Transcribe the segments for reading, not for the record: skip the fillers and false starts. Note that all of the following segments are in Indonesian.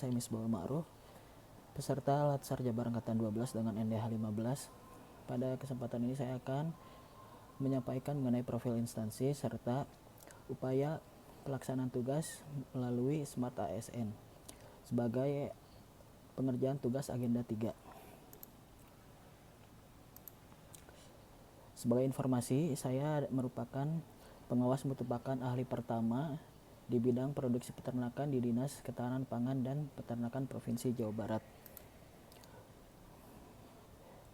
Saya Misbahul Ma'ruf, peserta Latsar Jabar Angkatan 12 dengan NDH 15. Pada kesempatan ini saya akan menyampaikan mengenai profil instansi serta upaya pelaksanaan tugas melalui Smart ASN sebagai pengerjaan tugas agenda 3. Sebagai informasi, saya merupakan pengawas mutu pakan ahli pertama di bidang produksi peternakan di Dinas Ketahanan Pangan dan Peternakan Provinsi Jawa Barat.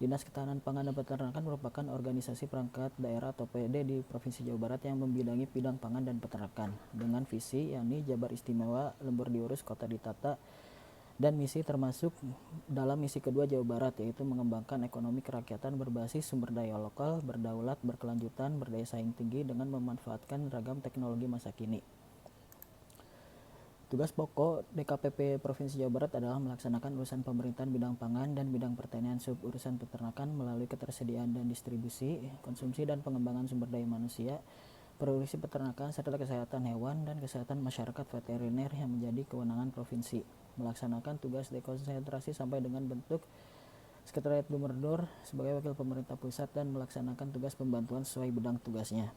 Dinas Ketahanan Pangan dan Peternakan merupakan organisasi perangkat daerah atau PD di Provinsi Jawa Barat yang membidangi bidang pangan dan peternakan dengan visi yakni Jabar Istimewa, lembur diurus, kota ditata, dan misi termasuk dalam misi kedua Jawa Barat, yaitu mengembangkan ekonomi kerakyatan berbasis sumber daya lokal, berdaulat, berkelanjutan, berdaya saing tinggi dengan memanfaatkan ragam teknologi masa kini. Tugas pokok DKPP Provinsi Jawa Barat adalah melaksanakan urusan pemerintahan bidang pangan dan bidang pertanian sub urusan peternakan melalui ketersediaan dan distribusi, konsumsi dan pengembangan sumber daya manusia, produksi peternakan serta kesehatan hewan dan kesehatan masyarakat veteriner yang menjadi kewenangan provinsi. Melaksanakan tugas dekonsentrasi sampai dengan bentuk Sekretariat Gubernur sebagai wakil pemerintah pusat dan melaksanakan tugas pembantuan sesuai bidang tugasnya.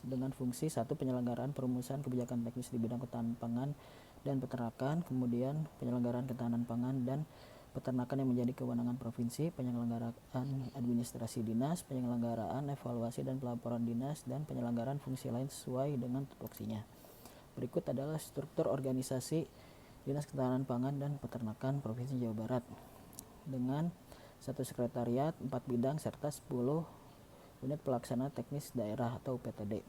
Dengan fungsi 1. Penyelenggaraan perumusan kebijakan teknis di bidang ketahanan pangan dan peternakan, kemudian penyelenggaraan ketahanan pangan dan peternakan yang menjadi kewenangan provinsi, penyelenggaraan administrasi dinas, penyelenggaraan evaluasi dan pelaporan dinas, dan penyelenggaraan fungsi lain sesuai dengan tupoksinya. Berikut adalah struktur organisasi Dinas Ketahanan Pangan dan Peternakan Provinsi Jawa Barat dengan 1 sekretariat, 4 bidang, serta 10 unit pelaksana teknis daerah atau PTD.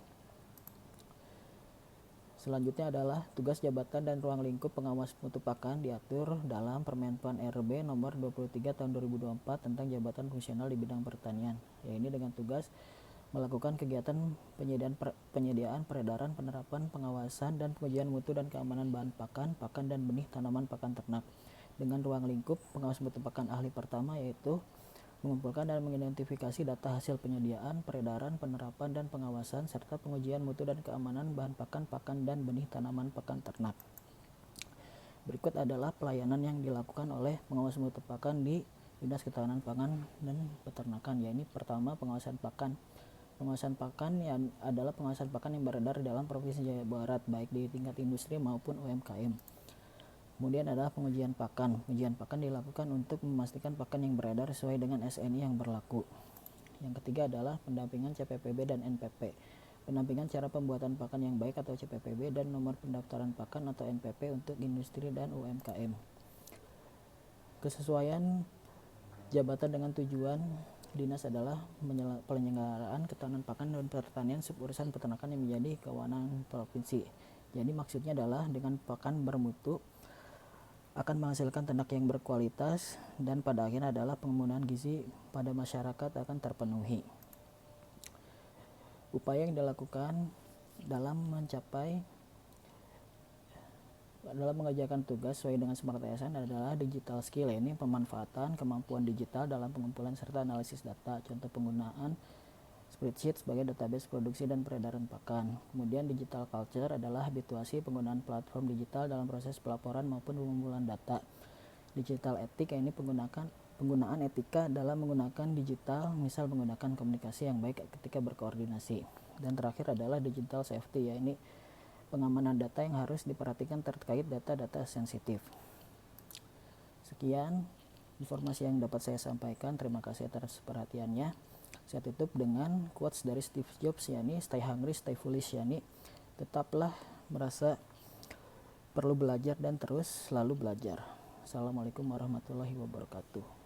Selanjutnya adalah tugas jabatan dan ruang lingkup pengawas mutu pakan diatur dalam Permenpan RB nomor 23 tahun 2024 tentang jabatan fungsional di bidang pertanian, yaitu dengan tugas melakukan kegiatan penyediaan, peredaran, penerapan, pengawasan, dan pengujian mutu dan keamanan bahan pakan, pakan dan benih tanaman pakan ternak. Dengan ruang lingkup pengawas mutu pakan ahli pertama, yaitu mengumpulkan dan mengidentifikasi data hasil penyediaan, peredaran, penerapan, dan pengawasan, serta pengujian mutu dan keamanan bahan pakan, pakan, dan benih tanaman pakan ternak. Berikut adalah pelayanan yang dilakukan oleh pengawas mutu pakan di Dinas Ketahanan Pangan dan Peternakan, yaitu pertama, pengawasan pakan. Pengawasan pakan yang adalah pengawasan pakan yang beredar dalam Provinsi Jawa Barat, baik di tingkat industri maupun UMKM. Kemudian adalah pengujian pakan. Pengujian pakan dilakukan untuk memastikan pakan yang beredar sesuai dengan SNI yang berlaku. Yang ketiga adalah pendampingan CPPB dan NPP. Pendampingan cara pembuatan pakan yang baik atau CPPB dan nomor pendaftaran pakan atau NPP untuk industri dan UMKM. Kesesuaian jabatan dengan tujuan dinas adalah penyelenggaraan ketahanan pakan dan pertanian sub urusan peternakan yang menjadi kewenangan provinsi. Jadi maksudnya adalah dengan pakan bermutu akan menghasilkan ternak yang berkualitas dan pada akhirnya adalah penggunaan gizi pada masyarakat akan terpenuhi. Upaya yang dilakukan dalam mengerjakan tugas sesuai dengan Smart ASN adalah digital skill, ini pemanfaatan kemampuan digital dalam pengumpulan serta analisis data. Contoh penggunaan spreadsheet sebagai database produksi dan peredaran pakan. Kemudian digital culture adalah habituasi penggunaan platform digital dalam proses pelaporan maupun pengumpulan data. Digital etik, ini penggunaan etika dalam menggunakan digital, misal menggunakan komunikasi yang baik ketika berkoordinasi. Dan terakhir adalah digital safety, yaitu pengamanan data yang harus diperhatikan terkait data-data sensitif. Sekian informasi yang dapat saya sampaikan. Terima kasih atas perhatiannya. Saya tutup dengan quotes dari Steve Jobs, yakni stay hungry, stay foolish, yakni tetaplah merasa perlu belajar dan terus selalu belajar. Assalamualaikum warahmatullahi wabarakatuh.